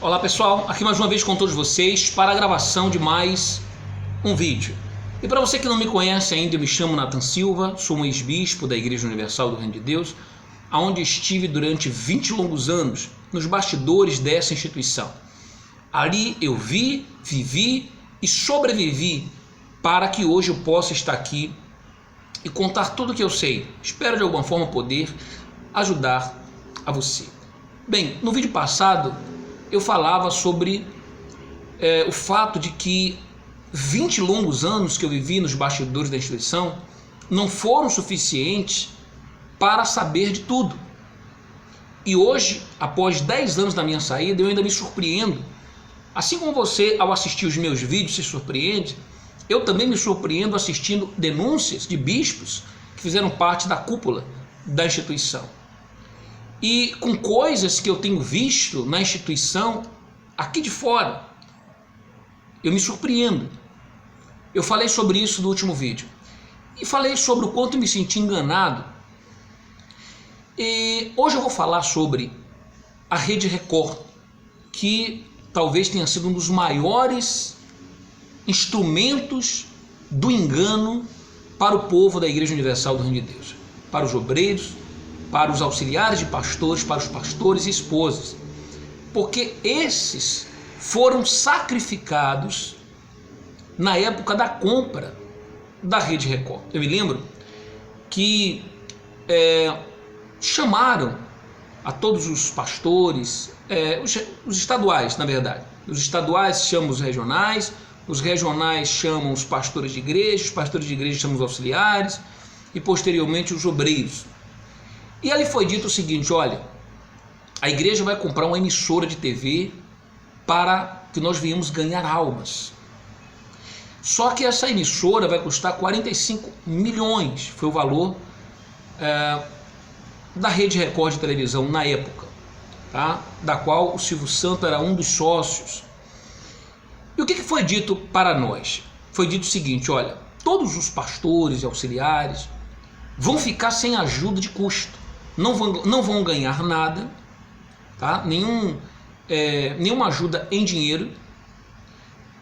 Olá pessoal, aqui mais uma vez com todos vocês para a gravação de mais um vídeo. E para você que não me conhece ainda, eu me chamo Nathan Silva, sou um ex-bispo da Igreja Universal do Reino de Deus, onde estive durante 20 longos anos nos bastidores dessa instituição. Ali eu vi, vivi e sobrevivi para que hoje eu possa estar aqui e contar tudo o que eu sei. Espero de alguma forma poder ajudar a você. Bem, no vídeo passado eu falava sobre o fato de que 20 longos anos que eu vivi nos bastidores da instituição não foram suficientes para saber de tudo. E hoje, após 10 anos da minha saída, eu ainda me surpreendo. Assim como você, ao assistir os meus vídeos, se surpreende, eu também me surpreendo assistindo denúncias de bispos que fizeram parte da cúpula da instituição. E com coisas que eu tenho visto na instituição, aqui de fora, eu me surpreendo. Eu falei sobre isso no último vídeo. E falei sobre o quanto eu me senti enganado. E hoje eu vou falar sobre a Rede Record, que talvez tenha sido um dos maiores instrumentos do engano para o povo da Igreja Universal do Reino de Deus, para os obreiros, para os auxiliares de pastores, para os pastores e esposas, porque esses foram sacrificados na época da compra da Rede Record. Eu me lembro que chamaram a todos os pastores, os estaduais, na verdade. Os estaduais chamam os regionais chamam os pastores de igreja chamam os auxiliares e posteriormente os obreiros. E ali foi dito o seguinte: olha, a igreja vai comprar uma emissora de TV para que nós venhamos ganhar almas. Só que essa emissora vai custar 45 milhões, foi o valor da Rede Record de televisão na época, tá? Da qual o Silvio Santos era um dos sócios. E o que foi dito para nós? Foi dito o seguinte: olha, todos os pastores e auxiliares vão ficar sem ajuda de custo, não vão ganhar nada, tá? Nenhuma ajuda em dinheiro,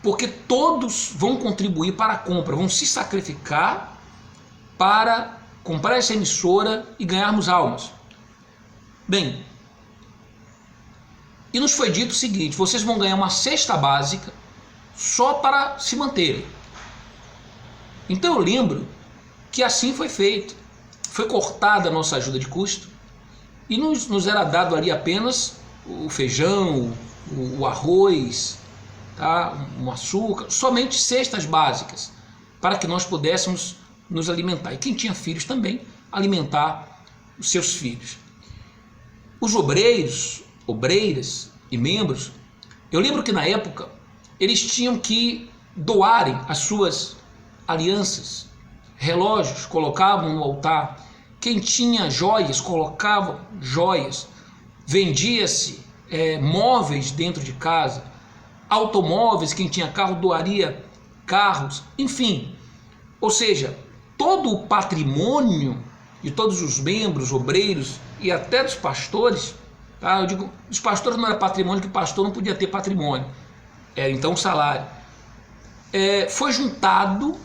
porque todos vão contribuir para a compra, vão se sacrificar para comprar essa emissora e ganharmos almas. Bem, e nos foi dito o seguinte: vocês vão ganhar uma cesta básica só para se manterem. Então eu lembro que assim foi feito. Foi cortada a nossa ajuda de custo e nos era dado ali apenas o feijão, o arroz, tá? Um açúcar, somente cestas básicas para que nós pudéssemos nos alimentar. E quem tinha filhos também, alimentar os seus filhos. Os obreiros, obreiras e membros, eu lembro que na época eles tinham que doarem as suas alianças, relógios, colocavam no altar. Quem tinha joias, colocava joias. Vendia-se móveis dentro de casa, automóveis, quem tinha carro doaria carros, enfim. Ou seja, todo o patrimônio de todos os membros, obreiros e até dos pastores, tá? Eu digo, os pastores não era patrimônio, que pastor não podia ter patrimônio, era então o salário, foi juntado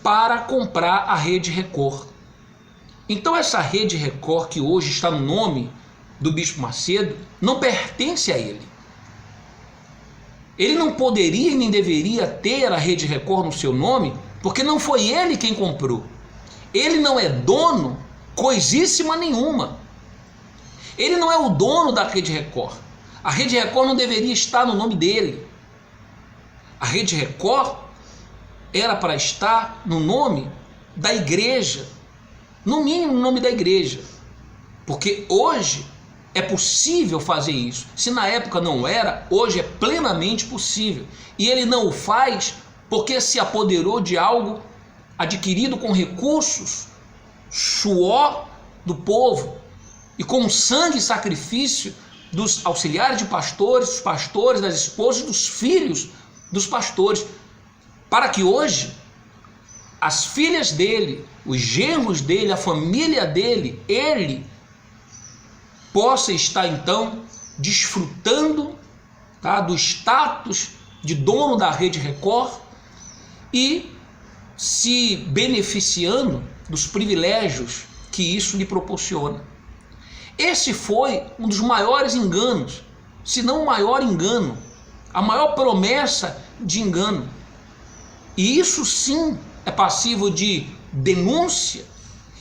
para comprar a Rede Record. Então essa Rede Record, que hoje está no nome do Bispo Macedo, não pertence a ele. Ele não poderia e nem deveria ter a Rede Record no seu nome, porque não foi ele quem comprou. Ele não é dono coisíssima nenhuma. Ele não é o dono da Rede Record. A Rede Record não deveria estar no nome dele. A Rede Record era para estar no nome da igreja, no mínimo no nome da igreja, porque hoje é possível fazer isso. Se na época não era, hoje é plenamente possível. E ele não o faz porque se apoderou de algo adquirido com recursos, suor do povo e com sangue e sacrifício dos auxiliares de pastores, dos pastores, das esposas, dos filhos dos pastores, para que hoje as filhas dele, os genros dele, a família dele, ele possa estar então desfrutando tá, do status de dono da Rede Record e se beneficiando dos privilégios que isso lhe proporciona. Esse foi um dos maiores enganos, se não o maior engano, a maior promessa de engano. E isso sim é passível de denúncia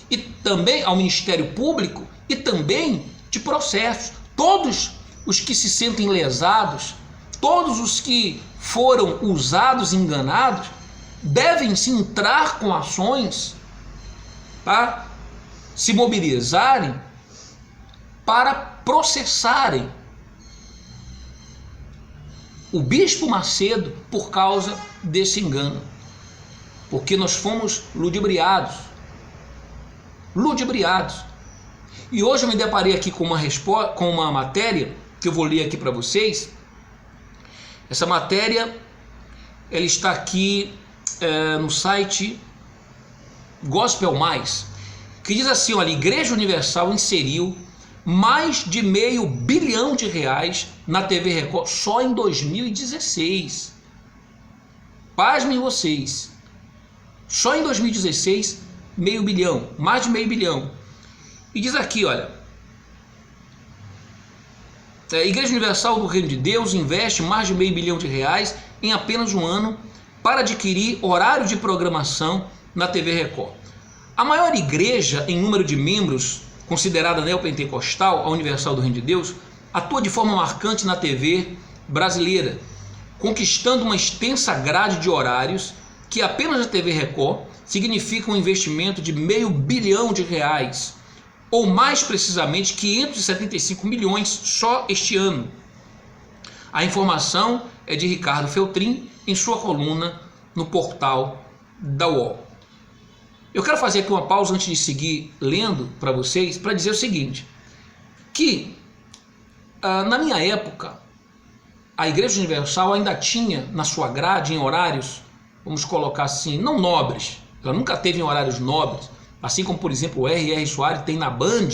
e também ao Ministério Público e também de processo. Todos os que se sentem lesados, todos os que foram usados e enganados, devem se entrar com ações, tá? Se mobilizarem para processarem o Bispo Macedo por causa desse engano, porque nós fomos ludibriados. E hoje eu me deparei aqui com uma matéria que eu vou ler aqui para vocês. Essa matéria ela está aqui no site Gospel Mais, que diz assim: olha, Igreja Universal inseriu mais de R$500 bilhão na TV Record só em 2016. Pasmem vocês, só em 2016, R$500 bilhão, mais de R$500 bilhão. E diz aqui, olha, a Igreja Universal do Reino de Deus investe mais de R$500 bilhão em apenas um ano para adquirir horário de programação na TV Record. A maior igreja em número de membros, considerada neopentecostal, a Universal do Reino de Deus, atua de forma marcante na TV brasileira, conquistando uma extensa grade de horários que apenas na TV Record significa um investimento de R$500 bilhão, ou mais precisamente 575 milhões só este ano. A informação é de Ricardo Feltrin em sua coluna no portal da UOL. Eu quero fazer aqui uma pausa antes de seguir lendo para vocês, para dizer o seguinte, que na minha época a Igreja Universal ainda tinha na sua grade, em horários, vamos colocar assim, não nobres, ela nunca teve em horários nobres, assim como por exemplo o R.R. Soares tem na Band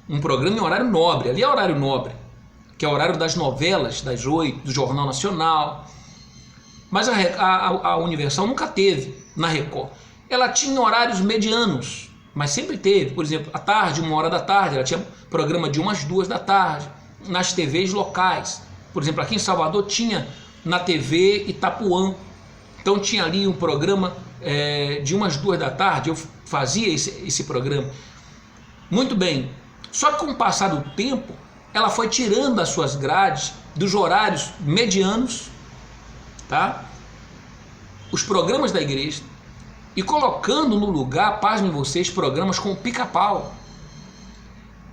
um programa em horário nobre, ali é horário nobre, que é o horário das novelas, das 8, do Jornal Nacional, mas a Universal nunca teve na Record. Ela tinha horários medianos, mas sempre teve, por exemplo, à tarde, 1h da tarde, ela tinha programa de 1 às 2 da tarde, nas TVs locais. Por exemplo, aqui em Salvador tinha na TV Itapuã, então tinha ali um programa de 1 às 2 da tarde, eu fazia esse programa. Muito bem, só que com o passar do tempo, ela foi tirando as suas grades dos horários medianos, tá? Os programas da igreja, e colocando no lugar, pasmem vocês, programas como Pica-Pau,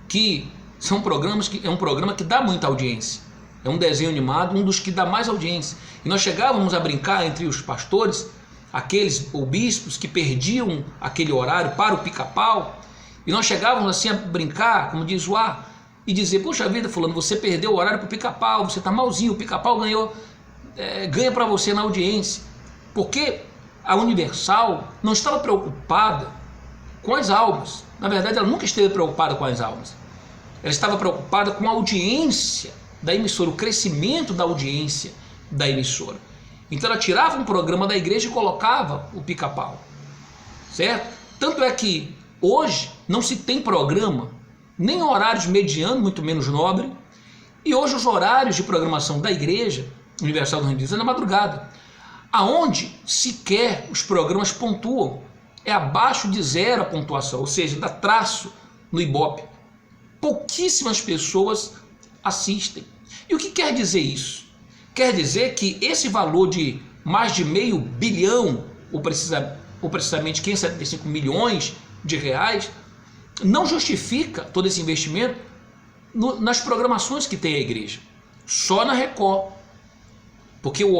que são programas é um programa que dá muita audiência. É um desenho animado, um dos que dá mais audiência. E nós chegávamos a brincar entre os pastores, aqueles ou bispos que perdiam aquele horário para o Pica-Pau, e nós chegávamos assim a brincar, como diz o ar, e dizer: poxa vida, fulano, você perdeu o horário para o Pica-Pau, você está malzinho, o Pica-Pau ganha para você na audiência. Porque a Universal não estava preocupada com as almas. Na verdade, ela nunca esteve preocupada com as almas. Ela estava preocupada com a audiência da emissora, o crescimento da audiência da emissora. Então ela tirava um programa da igreja e colocava o Pica-Pau, certo? Tanto é que hoje não se tem programa, nem horários medianos, muito menos nobre, e hoje os horários de programação da Igreja Universal do Reino de Deus é na madrugada, aonde sequer os programas pontuam, é abaixo de 0 a pontuação, ou seja, dá traço no Ibope. Pouquíssimas pessoas assistem. E o que quer dizer isso? Quer dizer que esse valor de mais de R$500 bilhão, ou precisamente 575 milhões de reais, não justifica todo esse investimento nas programações que tem a igreja, só na Record, porque o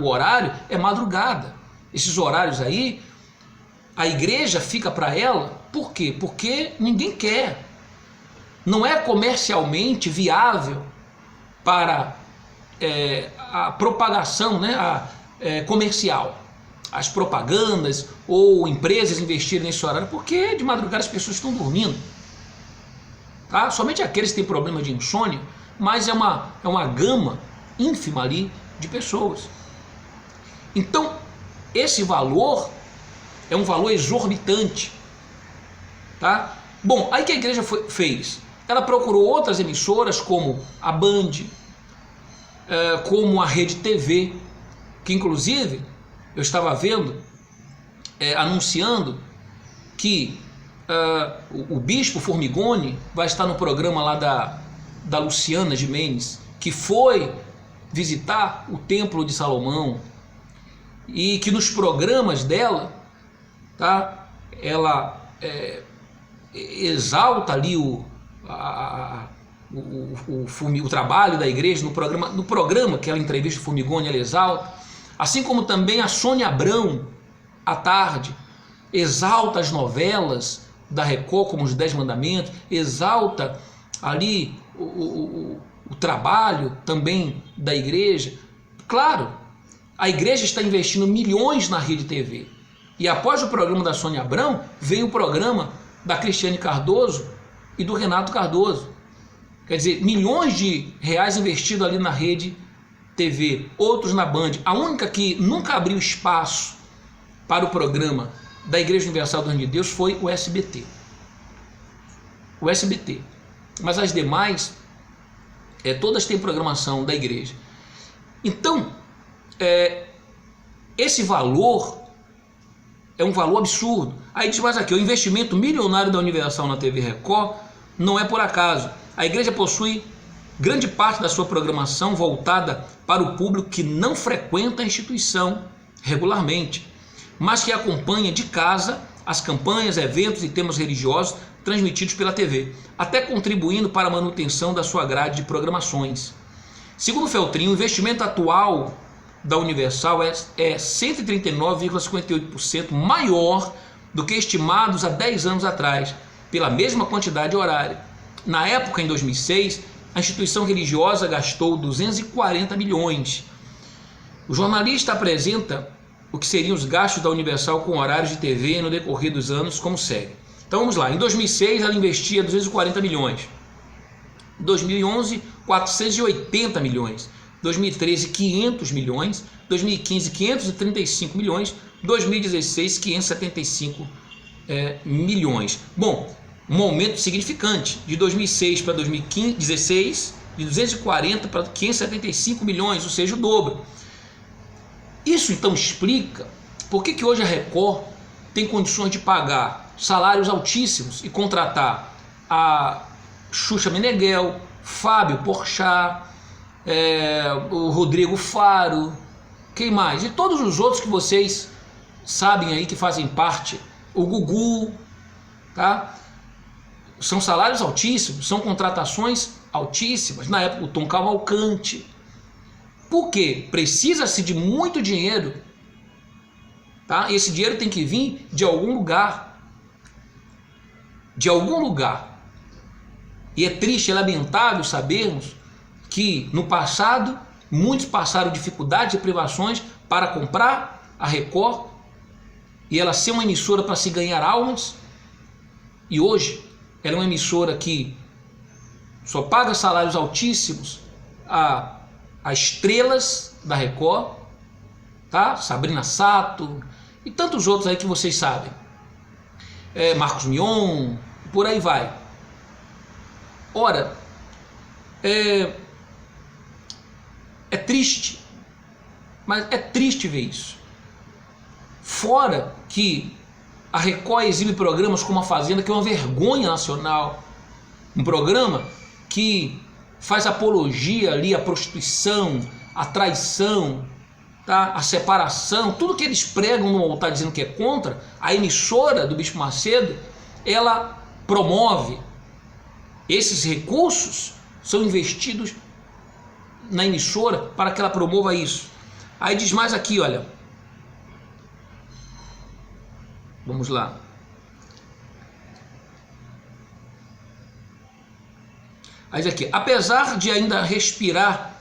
horário é madrugada. Esses horários aí, a igreja fica para ela, por quê? Porque ninguém quer, não é comercialmente viável para a propagação, né, comercial, as propagandas ou empresas investirem nesse horário, porque de madrugada as pessoas estão dormindo, tá? Somente aqueles que têm problema de insônia, mas é uma gama ínfima ali de pessoas. Então, esse valor é um valor exorbitante, tá? Bom, aí que a igreja fez? Ela procurou outras emissoras como a Band, como a Rede TV, que inclusive eu estava vendo, anunciando que o Bispo Formigoni vai estar no programa lá da Luciana Gimenez, que foi visitar o Templo de Salomão, e que nos programas dela, tá, ela exalta ali o trabalho da igreja no programa que ela entrevista o Formigoni, ela exalta, assim como também a Sônia Abrão à tarde exalta as novelas da Record, como os 10 Mandamentos, exalta ali o trabalho também da igreja. Claro, a igreja está investindo milhões na Rede TV, e após o programa da Sônia Abrão vem o programa da Cristiane Cardoso e do Renato Cardoso. Quer dizer, milhões de reais investidos ali na Rede TV, outros na Band. A única que nunca abriu espaço para o programa da Igreja Universal do Reino de Deus foi o SBT. O SBT. Mas as demais, todas têm programação da igreja. Então, esse valor é um valor absurdo. Aí diz mais aqui, o investimento milionário da Universal na TV Record não é por acaso. A igreja possui grande parte da sua programação voltada para o público que não frequenta a instituição regularmente, mas que acompanha de casa as campanhas, eventos e temas religiosos transmitidos pela TV, até contribuindo para a manutenção da sua grade de programações. Segundo o Feltrin, o investimento atual da Universal é 139,58% maior do que estimados há 10 anos atrás, pela mesma quantidade horária. Na época, em 2006, a instituição religiosa gastou 240 milhões. O jornalista apresenta o que seriam os gastos da Universal com horários de TV no decorrer dos anos, como segue. Então vamos lá, em 2006 ela investia 240 milhões, em 2011 480 milhões, 2013 500 milhões, 2015 535 milhões, 2016 575 milhões. Bom, um aumento significante de 2006 para 2016, de 240 para 575 milhões, ou seja, o dobro. Isso então explica por que hoje a Record tem condições de pagar salários altíssimos e contratar a Xuxa Meneghel, Fábio Porchat, o Rodrigo Faro, quem mais? E todos os outros que vocês sabem aí que fazem parte, o Gugu, tá? São salários altíssimos, são contratações altíssimas. Na época o Tom Cavalcante. Por quê? Precisa-se de muito dinheiro, tá? E esse dinheiro tem que vir de algum lugar. De algum lugar. E é triste, é lamentável sabermos que no passado muitos passaram dificuldades e privações para comprar a Record e ela ser uma emissora para se ganhar almas, e hoje ela é uma emissora que só paga salários altíssimos a estrelas da Record, tá? Sabrina Sato e tantos outros aí que vocês sabem, Marcos Mion, por aí vai. Ora, é triste, mas é triste ver isso. Fora que a Record exibe programas como A Fazenda, que é uma vergonha nacional, um programa que faz apologia ali à prostituição, à traição, tá? À separação, tudo que eles pregam no altar dizendo que é contra, a emissora do Bispo Macedo, ela promove. Esses recursos são investidos na emissora para que ela promova isso. Aí diz mais aqui, olha. Vamos lá. Aí diz aqui, apesar de ainda respirar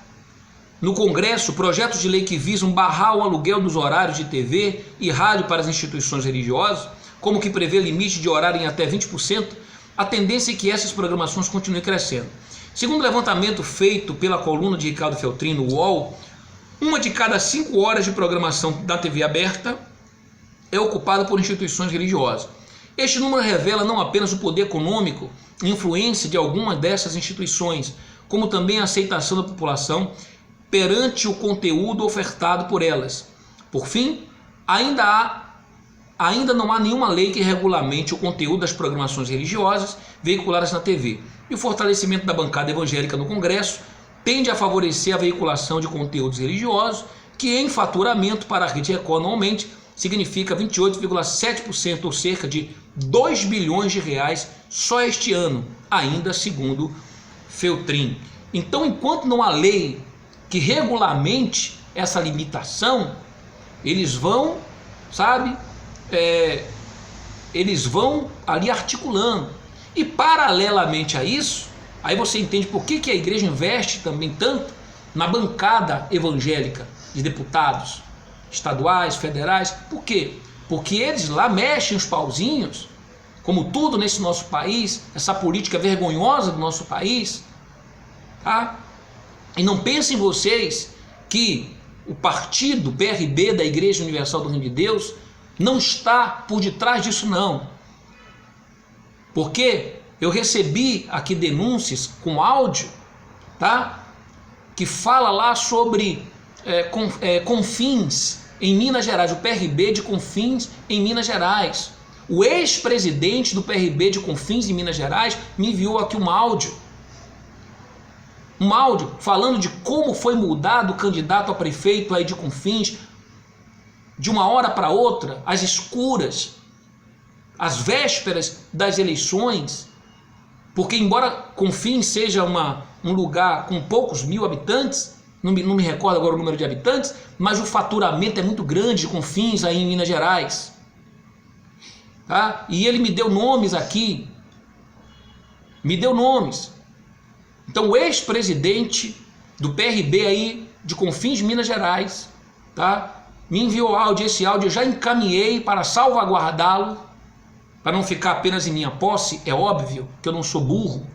no Congresso projetos de lei que visam barrar o aluguel dos horários de TV e rádio para as instituições religiosas, como que prevê limite de horário em até 20%, a tendência é que essas programações continuem crescendo. Segundo o levantamento feito pela coluna de Ricardo Feltrin no UOL, 1 de cada 5 horas de programação da TV aberta é ocupada por instituições religiosas. Este número revela não apenas o poder econômico e influência de algumas dessas instituições, como também a aceitação da população perante o conteúdo ofertado por elas. Por fim, ainda não há nenhuma lei que regulamente o conteúdo das programações religiosas veiculadas na TV. E o fortalecimento da bancada evangélica no Congresso tende a favorecer a veiculação de conteúdos religiosos, que em faturamento para a Rede Record anualmente significa 28,7%, ou cerca de 2 bilhões de reais só este ano, ainda segundo Feltrin. Então, enquanto não há lei que regulamente essa limitação, eles vão, eles vão ali articulando. E paralelamente a isso, aí você entende por que a igreja investe também tanto na bancada evangélica de deputados estaduais, federais. Por quê? Porque eles lá mexem os pauzinhos, como tudo nesse nosso país, essa política vergonhosa do nosso país, tá? E não pensem vocês que o partido PRB da Igreja Universal do Reino de Deus não está por detrás disso, não. Porque eu recebi aqui denúncias com áudio, tá? Que fala lá sobre Confins em Minas Gerais, o PRB de Confins em Minas Gerais. O ex-presidente do PRB de Confins em Minas Gerais me enviou aqui um áudio falando de como foi mudado o candidato a prefeito aí de Confins, de uma hora para outra, às escuras, às vésperas das eleições, porque embora Confins seja um lugar com poucos mil habitantes, não me recordo agora o número de habitantes, mas o faturamento é muito grande de Confins aí em Minas Gerais. Tá? E ele me deu nomes aqui, Então o ex-presidente do PRB aí de Confins, Minas Gerais, tá? Me enviou áudio, esse áudio eu já encaminhei para salvaguardá-lo, para não ficar apenas em minha posse. É óbvio que eu não sou burro,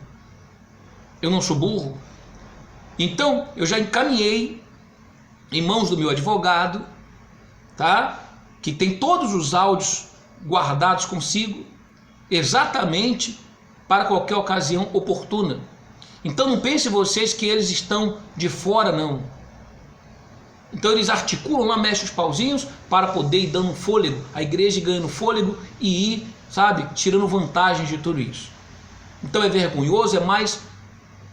então eu já encaminhei em mãos do meu advogado, tá? Que tem todos os áudios guardados consigo, exatamente para qualquer ocasião oportuna. Então não pensem vocês que eles estão de fora, não. Então eles articulam lá, mexem os pauzinhos para poder ir dando fôlego, a igreja ganhando fôlego e ir, tirando vantagens de tudo isso. Então é vergonhoso, é mais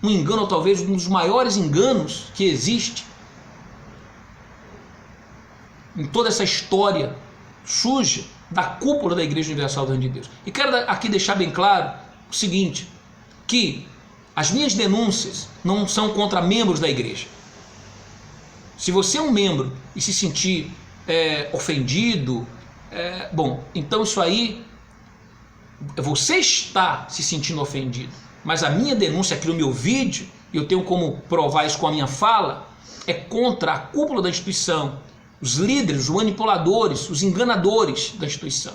um engano, ou talvez um dos maiores enganos que existe em toda essa história suja da cúpula da Igreja Universal do Reino de Deus. E quero aqui deixar bem claro o seguinte, que as minhas denúncias não são contra membros da igreja. Se você é um membro e se sentir ofendido, então isso aí, você está se sentindo ofendido. Mas a minha denúncia aqui no meu vídeo, e eu tenho como provar isso com a minha fala, é contra a cúpula da instituição, os líderes, os manipuladores, os enganadores da instituição.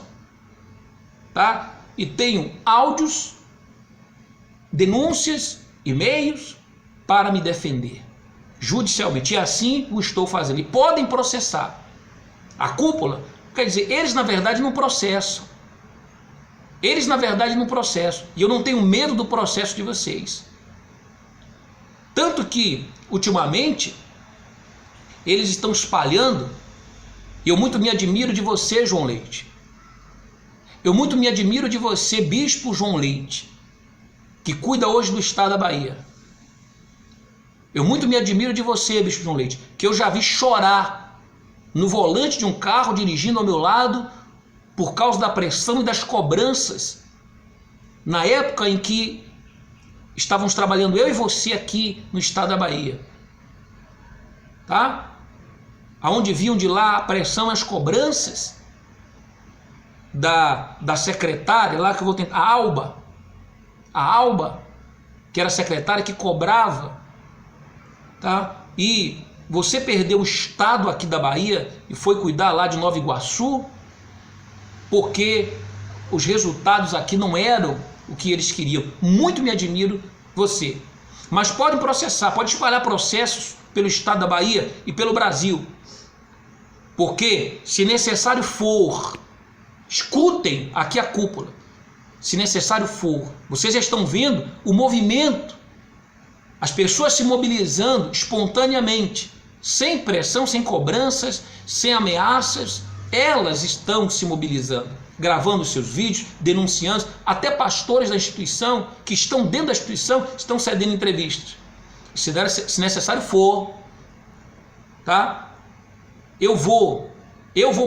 Tá? E tenho áudios, denúncias, e-mails para me defender judicialmente, e assim o estou fazendo. E podem processar. A cúpula, quer dizer, eles na verdade não processam. E eu não tenho medo do processo de vocês. Tanto que, ultimamente, eles estão espalhando, e eu muito me admiro de você, João Leite. Eu muito me admiro de você, Bispo João Leite, que cuida hoje do estado da Bahia. Eu muito me admiro de você, Bispo João Leite, que eu já vi chorar no volante de um carro dirigindo ao meu lado por causa da pressão e das cobranças na época em que estávamos trabalhando eu e você aqui no estado da Bahia. Tá? Aonde vinham de lá a pressão e as cobranças da secretária lá, que eu vou tentar, a Alba, que era a secretária que cobrava, tá? E você perdeu o estado aqui da Bahia e foi cuidar lá de Nova Iguaçu, porque os resultados aqui não eram o que eles queriam. Muito me admiro você. Mas podem processar, pode espalhar processos pelo estado da Bahia e pelo Brasil. Porque, se necessário for, escutem aqui a cúpula, se necessário for, vocês já estão vendo o movimento, as pessoas se mobilizando espontaneamente, sem pressão, sem cobranças, sem ameaças, elas estão se mobilizando, gravando seus vídeos, denunciando, até pastores da instituição, que estão dentro da instituição, estão cedendo entrevistas. Se necessário for, tá? Eu vou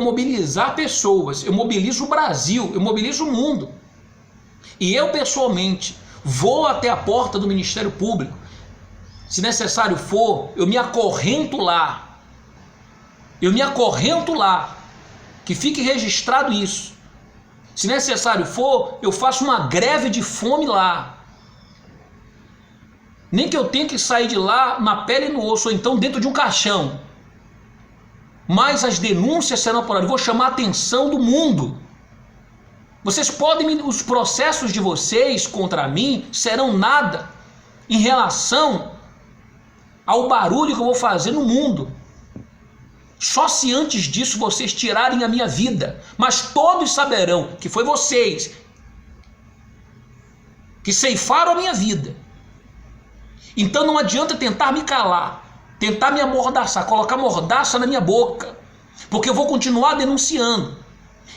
mobilizar pessoas, eu mobilizo o Brasil, eu mobilizo o mundo. E eu pessoalmente vou até a porta do Ministério Público. Se necessário for, eu me acorrento lá. Eu me acorrento lá. Que fique registrado isso. Se necessário for, eu faço uma greve de fome lá. Nem que eu tenha que sair de lá na pele e no osso, ou então dentro de um caixão. Mas as denúncias serão apuradas. Eu vou chamar a atenção do mundo. Vocês podem, os processos de vocês contra mim serão nada em relação ao barulho que eu vou fazer no mundo. Só se antes disso vocês tirarem a minha vida. Mas todos saberão que foi vocês que ceifaram a minha vida. Então não adianta tentar me calar, tentar me amordaçar, colocar mordaça na minha boca, porque eu vou continuar denunciando.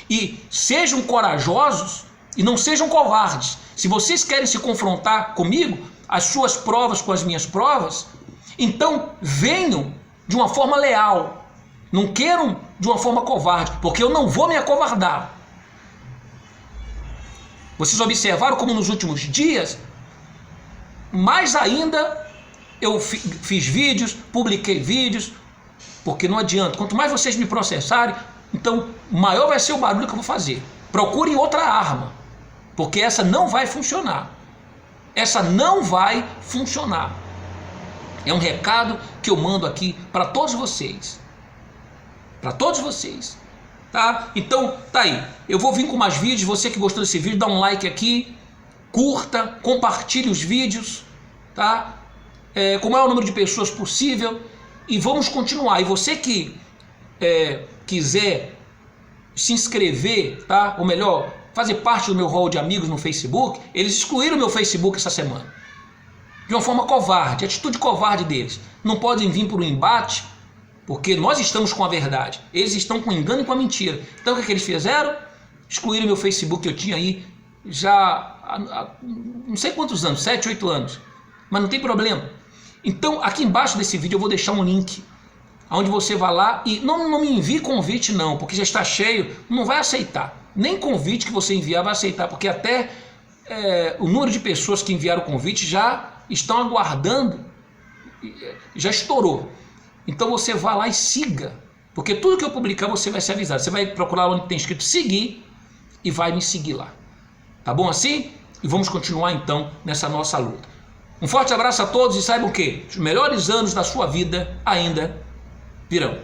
E sejam corajosos e não sejam covardes. Se vocês querem se confrontar comigo, as suas provas com as minhas provas, então venham de uma forma leal. Não queiram de uma forma covarde, porque eu não vou me acovardar. Vocês observaram como nos últimos dias, mais ainda, eu fiz vídeos, publiquei vídeos, porque não adianta. Quanto mais vocês me processarem, então maior vai ser o barulho que eu vou fazer. Procurem outra arma, porque essa não vai funcionar. Essa não vai funcionar. É um recado que eu mando aqui para todos vocês. Para todos vocês. Tá? Então, tá aí. Eu vou vir com mais vídeos. Você que gostou desse vídeo, dá um like aqui. Curta, compartilhe os vídeos. Tá? Com o maior número de pessoas possível. E vamos continuar. E você que quiser se inscrever, tá? Ou melhor, fazer parte do meu hall de amigos no Facebook, eles excluíram o meu Facebook essa semana. De uma forma covarde, atitude covarde deles. Não podem vir por um embate, porque nós estamos com a verdade. Eles estão com o engano e com a mentira. Então o que eles fizeram? Excluíram meu Facebook que eu tinha aí já há não sei quantos anos, 7, 8 anos. Mas não tem problema. Então aqui embaixo desse vídeo eu vou deixar um link onde você vai lá e não me envie convite não, porque já está cheio, não vai aceitar. Nem convite que você enviar vai aceitar, porque até o número de pessoas que enviaram o convite já estão aguardando, já estourou. Então você vai lá e siga, porque tudo que eu publicar você vai ser avisado. Você vai procurar onde tem escrito seguir e vai me seguir lá. Tá bom assim? E vamos continuar então nessa nossa luta. Um forte abraço a todos e saibam que os melhores anos da sua vida ainda virão.